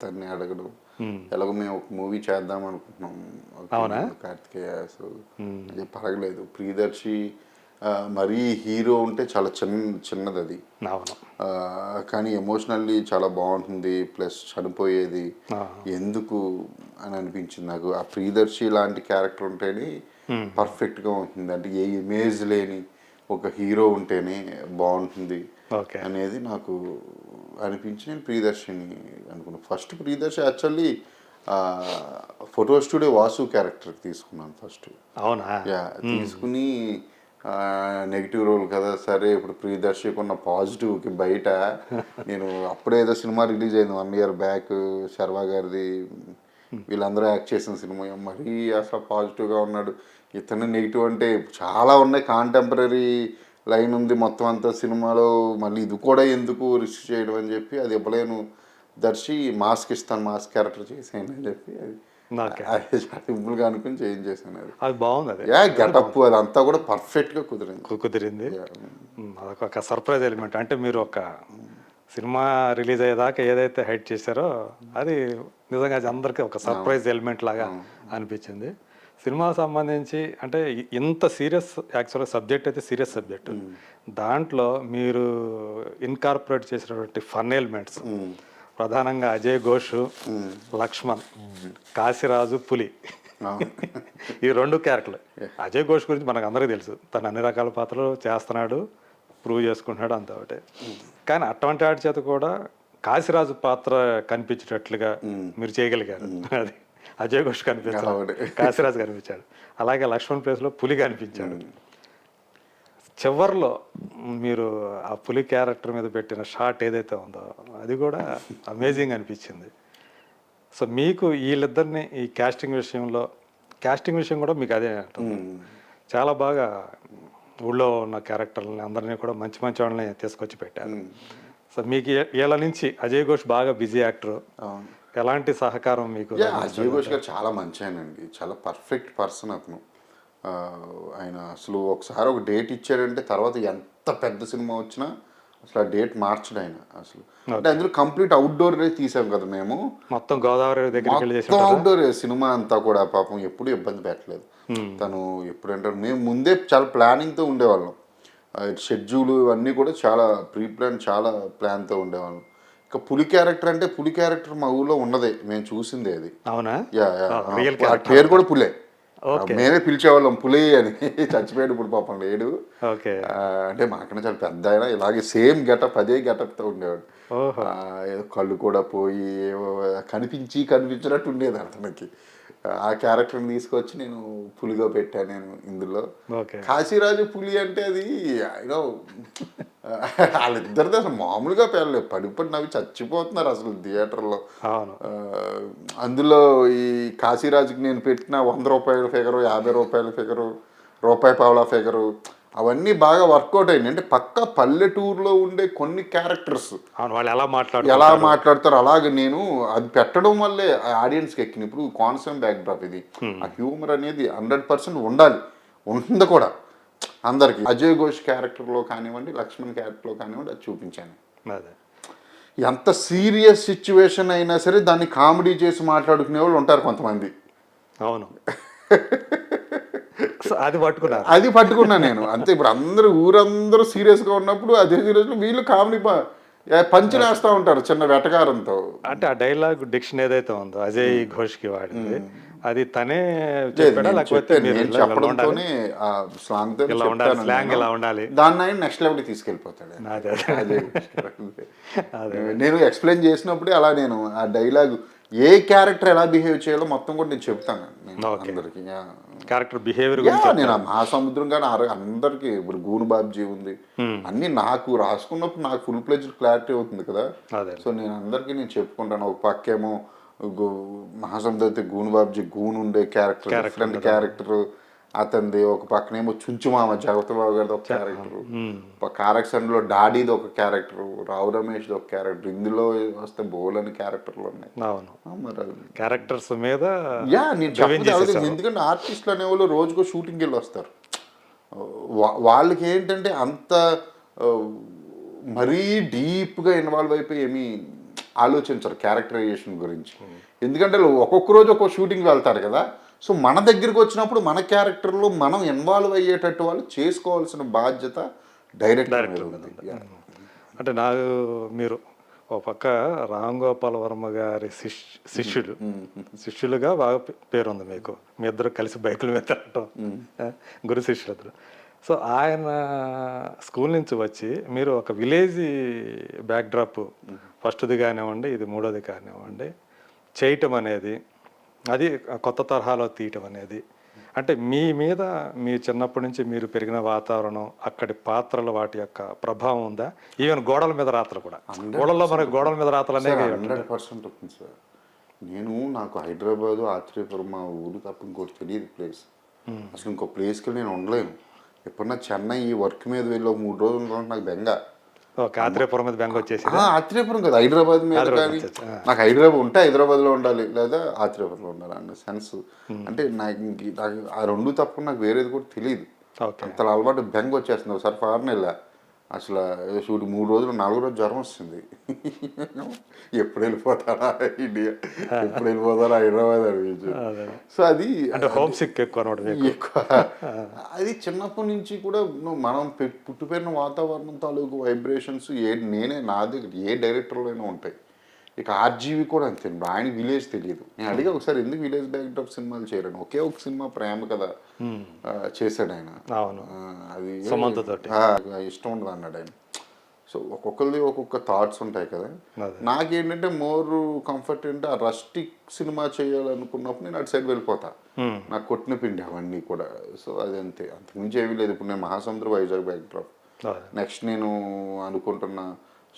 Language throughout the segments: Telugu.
తన్ని అడగడం. ఎలాగో మేము ఒక మూవీ చేద్దాం అనుకుంటున్నాం. అవునా? కార్తికేయ అసలు అది పరగలేదు. ప్రియదర్శి మరీ హీరో ఉంటే చాలా చిన్నది అది. అవును. కానీ ఎమోషనల్లీ చాలా బాగుంటుంది. ప్లస్ చనిపోయేది ఎందుకు అని అనిపించింది నాకు. ఆ ప్రియదర్శి లాంటి క్యారెక్టర్ ఉంటేనే పర్ఫెక్ట్గా ఉంటుంది. అంటే ఏ ఇమేజ్ లేని ఒక హీరో ఉంటేనే బాగుంటుంది అనేది నాకు అనిపించి నేను ప్రియదర్శిని అనుకున్నాను. First Priyadarshi actually photo studio Vasu character తీసుకున్నాను ఫస్ట్. అవునా? యా, తీసుకుని నెగిటివ్ రోల్ కదా, సరే ఇప్పుడు ప్రియదర్శికి ఉన్న పాజిటివ్కి బయట నేను అప్పుడే ఏదో సినిమా రిలీజ్ అయింది 1 year బ్యాక్, శర్వా గారిది, వీళ్ళందరూ యాక్ట్ చేసిన సినిమా. మరీ అసలు పాజిటివ్గా ఉన్నాడు. ఇతను నెగిటివ్ అంటే చాలా ఉన్నాయి. కాంటెంపరీ లైన్ ఉంది మొత్తం అంతా సినిమాలో. మళ్ళీ ఇది కూడా ఎందుకు రిస్క్ చేయడం అని చెప్పి అది ఇవ్వలేను దర్శి, మాస్క్ ఇస్తాను, మాస్క్ క్యారెక్టర్ చేసాను అని చెప్పి అది సింపుల్గా అనుకుని చేంజ్ చేశాను. అది బాగుంది. అది గెటప్ అదంతా కూడా పర్ఫెక్ట్గా కుదిరింది. అదొక సర్ప్రైజ్ ఎలిమెంట్. అంటే మీరు ఒక సినిమా రిలీజ్ అయ్యేదాకా ఏదైతే హైడ్ చేశారో అది నిజంగా అందరికీ ఒక సర్ప్రైజ్ ఎలిమెంట్ లాగా అనిపించింది. సినిమాకి సంబంధించి అంటే ఇంత సీరియస్, యాక్చువల్గా సబ్జెక్ట్ అయితే సీరియస్ సబ్జెక్టు, దాంట్లో మీరు ఇన్కార్పొరేట్ చేసినటువంటి ఫన్ ఎలిమెంట్స్ ప్రధానంగా అజయ్ ఘోష్, లక్ష్మణ్, కాశీరాజు, పులి, ఈ 2 క్యారెక్టర్లు. అజయ్ ఘోష్ గురించి మనకు అందరికీ తెలుసు, తను అన్ని రకాల పాత్రలు చేస్తున్నాడు, ప్రూవ్ చేసుకుంటున్నాడు, అంత ఒకటే. కానీ అటువంటి వాటి చేత కూడా కాశీరాజు పాత్ర కనిపించేటట్లుగా మీరు చేయగలిగారు. అది అజయ్ ఘోష్ కనిపించాడు, కాశీరాజు కనిపించాడు, అలాగే లక్ష్మణ్ ప్లేస్లో పులి కనిపించాడు. చివర్లో మీరు ఆ పులి క్యారెక్టర్ మీద పెట్టిన షాట్ ఏదైతే ఉందో అది కూడా అమేజింగ్ అనిపించింది. సో మీకు వీళ్ళిద్దరిని ఈ కాస్టింగ్ విషయం కూడా మీకు అదే అంటుంది. చాలా బాగా ఊళ్ళో ఉన్న క్యారెక్టర్లని అందరినీ కూడా మంచి మంచి వాళ్ళని తీసుకొచ్చి పెట్టారు. సో మీకు వీళ్ళ నుంచి అజయ్ ఘోష్ బాగా బిజీ యాక్టర్, ఎలాంటి సహకారం మీకు? అజయ్ ఘోష్ గారు చాలా మంచి ఆయనండి, చాలా పర్ఫెక్ట్ పర్సన్ అతను. ఆయన అసలు ఒకసారి ఒక డేట్ ఇచ్చాడంటే తర్వాత ఎంత పెద్ద సినిమా వచ్చినా అసలు ఆ డేట్ మార్చడు ఆయన అసలు. అంటే అందులో కంప్లీట్ అవుట్డోర్ తీసాం కదా మేము, మొత్తం గోదావరి దగ్గర అవుట్డోర్ సినిమా అంతా కూడా. పాపం ఎప్పుడు ఇబ్బంది పెట్టలేదు తను. ఎప్పుడంటే మేము ముందే చాలా ప్లానింగ్తో ఉండేవాళ్ళం. షెడ్యూల్ ఇవన్నీ కూడా చాలా ప్రీ ప్లాన్, చాలా ప్లాన్తో ఉండేవాళ్ళం. ఇక పులి క్యారెక్టర్ అంటే పులి క్యారెక్టర్ మా ఊళ్ళో ఉన్నదే, మేము చూసిందే అది. అవునా? పేరు కూడా పులే, మేమే పిలిచేవాళ్ళం పులి అని. చచ్చిపోయాడు ఇప్పుడు, పాపం లేడు. అంటే మాకన్నా చాలా పెద్ద ఆయన, ఇలాగే సేమ్ గెటప్, అదే గెటప్తో ఉండేవాడు. ఏదో కళ్ళు కూడా పోయి కనిపించినట్టు ఉండేది అతనికి. ఆ క్యారెక్టర్ని తీసుకొచ్చి నేను పులిగా పెట్టాను నేను ఇందులో. కాశీరాజు పులి అంటే అది యూనో వాళ్ళిద్దరిది అసలు మామూలుగా పేర్లేదు, పడిపడి నవ్వి చచ్చిపోతున్నారు అసలు థియేటర్లో. అందులో ఈ కాశీరాజుకి నేను పెట్టిన 100 రూపాయల ఫిగరు, 50 రూపాయల ఫిగరు, రూపాయి పావలా ఫిగరు, అవన్నీ బాగా వర్కౌట్ అయ్యింది. అంటే పక్కా పల్లెటూరులో ఉండే కొన్ని క్యారెక్టర్స్ వాళ్ళు ఎలా మాట్లాడతారు అలాగే నేను అది పెట్టడం వల్లే ఆడియన్స్కి ఎక్కిన. ఇప్పుడు కాన్సెప్ట్ బ్యాక్డ్రాప్ ఇది, ఆ హ్యూమర్ అనేది 100% ఉండాలి, ఉంటుంది కూడా అందరికి. అజయ్ ఘోష్ క్యారెక్టర్లో కానివ్వండి, లక్ష్మణ్ క్యారెక్టర్లో కానివ్వండి, అది చూపించాను. ఎంత సీరియస్ సిచ్యువేషన్ అయినా సరే దాన్ని కామెడీ చేసి మాట్లాడుకునే వాళ్ళు ఉంటారు కొంతమంది. అవును, అది పట్టుకున్నా నేను అంతే. ఇప్పుడు ఊరందరూ సీరియస్గా ఉన్నప్పుడు అదే సీరియస్లో వీళ్ళు కామెడీ పంచులు వేస్తూ ఉంటారు చిన్న వెటకారంతో. అంటే ఆ డైలాగ్ డిక్షన్ ఏదైతే ఉందో అజయ్ ఘోష్కి వాడింది, అది తనే చెప్పడంతోనే స్లాంగ్ ఇలా ఉండాలి, దాన్ని ఆయన నెక్స్ట్ లెవెల్కి తీసుకెళ్ళిపోతాడు. నేను ఎక్స్ప్లెయిన్ చేసినప్పుడే అలా నేను ఆ డైలాగ్ ఏ క్యారెక్టర్ ఎలా బిహేవ్ చేయాలో మొత్తం కూడా నేను చెప్తాను అందరికి. క్యారెక్టర్ బిహేవియర్ నేను ఆ మహాసముద్రం కానీ అందరికి. ఇప్పుడు గూను బాబ్జీ ఉంది, అన్ని నాకు రాసుకున్నప్పుడు నాకు ఫుల్ ప్లెజ్డ్ క్లారిటీ అవుతుంది కదా. సో నేను అందరికీ నేను చెప్పుకుంటాను. ఒక పక్కేమో మహాసముద్రం అయితే గూను బాబ్జీ, గూను ఉండే క్యారెక్టర్ డిఫరెంట్ క్యారెక్టర్ అతనిది. ఒక పక్కనేమో చుంచుమామ జగపతిబాబు గారిది ఒక క్యారెక్టర్, ఒక కారక్సన్లో డాడీది ఒక క్యారెక్టర్, రావు రమేష్ది ఒక క్యారెక్టర్, ఇందులో వస్తే బోల్ అని క్యారెక్టర్లు ఉన్నాయి. మరి క్యారెక్టర్స్ మీద నేను చెప్పలేదు, ఎందుకంటే ఆర్టిస్టులు అనేవాళ్ళు రోజుకో షూటింగ్కి వెళ్ళి వస్తారు. వాళ్ళకి ఏంటంటే అంత మరీ డీప్గా ఇన్వాల్వ్ అయిపోయి ఏమీ ఆలోచించరు క్యారెక్టరైజేషన్ గురించి. ఎందుకంటే ఒక్కొక్క రోజు ఒక్కొక్క షూటింగ్ వెళ్తారు కదా. సో మన దగ్గరికి వచ్చినప్పుడు మన క్యారెక్టర్లో మనం ఇన్వాల్వ్ అయ్యేటట్టు వాళ్ళు చేసుకోవాల్సిన బాధ్యత డైరెక్టర్ మీద ఉంది. అంటే నాకు మీరు ఒక పక్క రామ్ గోపాల్ వర్మ గారి శిష్యులుగా బాగా పేరుంది మీకు. మీ ఇద్దరు కలిసి బైకుల మీద తిరగటం, గురు శిష్యులిద్దరు. సో ఆయన స్కూల్ నుంచి వచ్చి మీరు ఒక విలేజ్ బ్యాక్డ్రాప్ ఫస్ట్ది కానివ్వండి, ఇది మూడోది కానివ్వండి చేయటం అనేది, అది కొత్త తరహాలో తీయటం అనేది, అంటే మీ మీద మీ చిన్నప్పటి నుంచి మీరు పెరిగిన వాతావరణం, అక్కడి పాత్రలు, వాటి యొక్క ప్రభావం ఉందా? ఈవెన్ గోడల మీద రాత్రలు కూడా, గోడల్లో మనకి గోడల మీద రాత్రలు అనేవి 100% ఉంటుంది సార్. నాకు హైదరాబాదు, ఆత్రేయపురం మా ఊరు తప్ప ఇంకోటి తెలియదు ప్లేస్. అసలు ఇంకో ప్లేస్కి నేను ఉండలేను. ఎప్పుడన్నా చెన్నై ఈ వర్క్ మీద వెళ్ళి 3 రోజులు ఉండడం నాకు బెంగ. ఆత్రేయపురం మీద బెంగ వచ్చేసి. ఆత్రేయపురం కదా, హైదరాబాద్ మీద. కానీ నాకు హైదరాబాద్ ఉంటే హైదరాబాద్లో ఉండాలి, లేదా ఆత్రేయపురంలో ఉండాలి అన్న సెన్స్. అంటే నాకు ఆ రెండు తప్ప నాకు వేరేది కూడా తెలియదు. అంత అలవాటు బెంగ వచ్చేస్తుంది. ఒకసారి ఫారెన్ వెళ్ళా, అసలు షూట్ 3 రోజులు 4 రోజు జ్వరం వస్తుంది. ఎప్పుడు వెళ్ళిపోతారా ఇండియా, ఎప్పుడు వెళ్ళిపోతారా హైదరాబాద్ అనిపించింది. సో అది హోమ్ సిక్ ఎక్కువ. అది చిన్నప్పటి నుంచి కూడా మనం పుట్టిపోయిన వాతావరణం తాలూకు వైబ్రేషన్స్ నాది ఏ డైరెక్టర్లో అయినా ఉంటాయి. ఇక ఆర్జీవి కూడా అంతే. ఆయన విలేజ్ తెలియదు. నేను అడిగా ఒకసారి ఎందుకు విలేజ్ బ్యాక్డ్రాప్ సినిమాలు చేయరని. ఒకే ఒక సినిమా ప్రేమ కదా చేశాడు ఆయన. అది ఇష్టం ఉండదు అన్నాడు ఆయన. సో ఒక్కొక్కరిది ఒక్కొక్క థాట్స్ ఉంటాయి కదా. నాకేంటంటే మోర్ కంఫర్ట్ అంటే ఆ రస్టిక్ సినిమా చేయాలనుకున్నప్పుడు నేను అటు సైడ్ వెళ్ళిపోతా. నాకు కొట్టిన పిండి అవన్నీ కూడా. సో అది అంతే, అంతకుమించి ఏమీ లేదు. ఇప్పుడు నేను మహాసముద్ర వైజాగ్ బ్యాక్డ్రాప్, నెక్స్ట్ నేను అనుకుంటున్న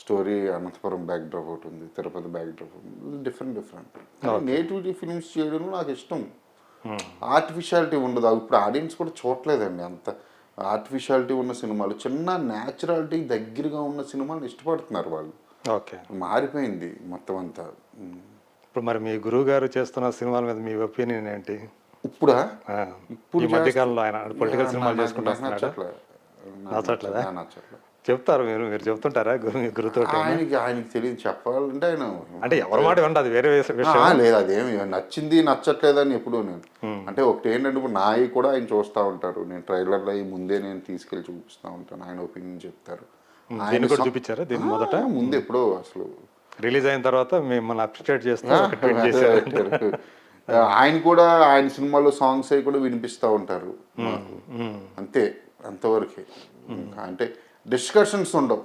స్టోరీ అనంతపురం బ్యాక్డ్రాప్ ఒకటి ఉంది, తిరుపతి బ్యాక్డ్రాప్ ఉంది. డిఫరెంట్ నేటివిటీ ఫిల్మ్స్ చేయడంలో నాకు ఇష్టం. ఆర్టిఫిషియాలిటీ ఉండదు. ఇప్పుడు ఆడియన్స్ కూడా చూడలేదండి అంత ఆర్టిఫిషియాలిటీ ఉన్న సినిమాలు. చిన్న న్యాచురాలిటీ దగ్గరగా ఉన్న సినిమాలు ఇష్టపడుతున్నారు వాళ్ళు. మారిపోయింది మొత్తం అంతా. ఇప్పుడు మరి మీ గురువు గారు చేస్తున్న సినిమాల మీద మీ ఒపీనియన్ ఏంటి? ఇప్పుడు ఈ మధ్యకాలంలో ఆయన పొలిటికల్ సినిమాలు చేసుకుంటున్నాడు. నచ్చట్లేదా? చెప్తారు మీరు చెప్తుంటారా గురుతో? ఆయనకి తెలియదు చెప్పాలంటే. ఆయన అంటే ఎవరి మాట ఉండదు, అది వేరే విషయం. లేదు, అదేమి నచ్చింది నచ్చట్లేదని ఎప్పుడు నేను అంటే ఒకటి ఏంటంటే ఇప్పుడు నాయి కూడా ఆయన చూస్తూ ఉంటారు. నేను ట్రైలర్లో ముందే నేను తీసుకెళ్ళి చూపిస్తూ ఉంటాను. ఆయన ఒపీనియన్ చెప్తారు. ఆయన కూడా చూపించారా దీని మొదట? ముందు ఎప్పుడో అసలు రిలీజ్ అయిన తర్వాత మిమ్మల్ని అప్రిషియేట్ చేస్తారు. ఆయన కూడా ఆయన సినిమాలో సాంగ్స్ అవి కూడా వినిపిస్తూ ఉంటారు. అంతే, అంతవరకే. అంటే డిస్కషన్స్ ఉండవు.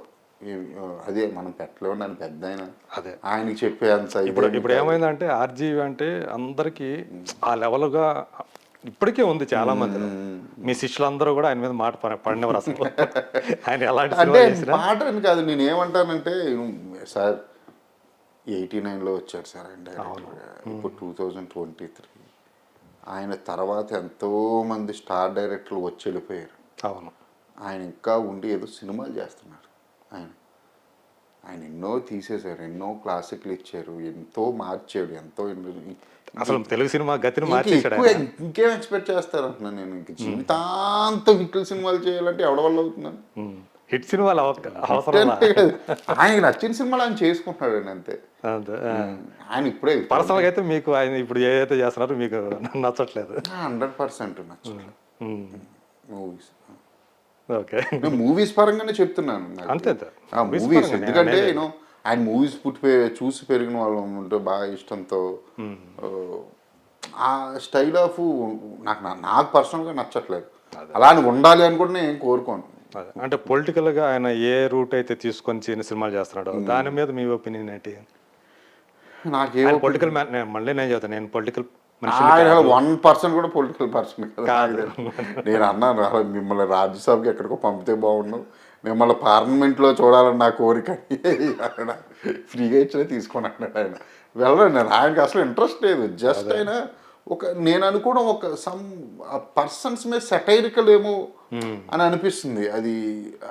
అదే మనం పెట్టలే ఉండాలి పెద్ద ఆయన, అదే ఆయనకి చెప్పే అంత. ఇప్పుడు ఏమైందంటే ఆర్జీవి అంటే అందరికి ఆ లెవెల్గా ఇప్పటికే ఉంది. చాలా మంది మీ శిష్యులందరూ కూడా ఆయన మీద మాట పడినవారు. అసలు ఆయన ఎలాంటి అంటే మాట అని కాదు, నేను ఏమంటానంటే సార్ 89లో వచ్చారు సార్ ఆయన డైరెక్టర్గా. ఇప్పుడు 2023 ఆయన తర్వాత ఎంతో మంది స్టార్ డైరెక్టర్లు వచ్చి వెళ్ళిపోయారు. అవును, ఆయన ఇంకా ఉండి ఏదో సినిమాలు చేస్తున్నారు. ఆయన ఎన్నో తీసేశారు, ఎన్నో క్లాసిక్లు ఇచ్చారు, ఎంతో మార్చాడు, ఎంతో. అసలు తెలుగు సినిమా గతిని మార్చేశాడు. ఇంకేం ఎక్స్పెక్ట్ చేస్తారు అంటున్నాను నేను. ఇంక జీవితాంతం హిట్లు సినిమాలు చేయాలంటే ఎవడ వల్ల అవుతున్నాను? హిట్ సినిమాలు ఆయనకి నచ్చిన సినిమాలు ఆయన చేసుకుంటున్నాడు అంతే. ఆయన ఇప్పుడే పర్సనల్గా అయితే మీకు ఆయన ఇప్పుడు ఏదైతే చేస్తున్నారో మీకు నచ్చట్లేదు? 100% నచ్చట్లేదు మూవీస్. ఓకే, మూవీస్ పరంగానే చెప్తున్నాను. అంతే మూవీస్ ఎందుకంటే ఆయన మూవీస్ చూసి పెరిగిన వాళ్ళు ఉంటే బాగా ఇష్టంతో ఆ స్టైల్ ఆఫ్ నాకు పర్సనల్గా నచ్చట్లేదు. అలా అని ఉండాలి అని కూడా నేను కోరుకోను. అంటే పొలిటికల్గా ఆయన ఏ రూట్ అయితే తీసుకొని సినిమాలు చేస్తున్నాడో దాని మీద మీ ఒపీనియన్ ఏంటి? నాకేం పొలిటికల్ మళ్ళీ నేను చెప్తాను, నేను పొలిటికల్ 1% కూడా పొలిటికల్ పర్సన్ కాదు. నేను అన్నాను మిమ్మల్ని రాజ్యసభకి ఎక్కడికో పంపితే బాగుండు, మిమ్మల్ని పార్లమెంట్లో చూడాలని నా కోరిక. ఫ్రీగా ఇచ్చినా తీసుకొని అన్నాడు ఆయన. వెళ్ళండి, ఆయనకి అసలు ఇంట్రెస్ట్ లేదు. జస్ట్ ఆయన నేను అనుకోవడం సమ్ పర్సన్స్ మీద సెటైరికల్ ఏమో అని అనిపిస్తుంది అది.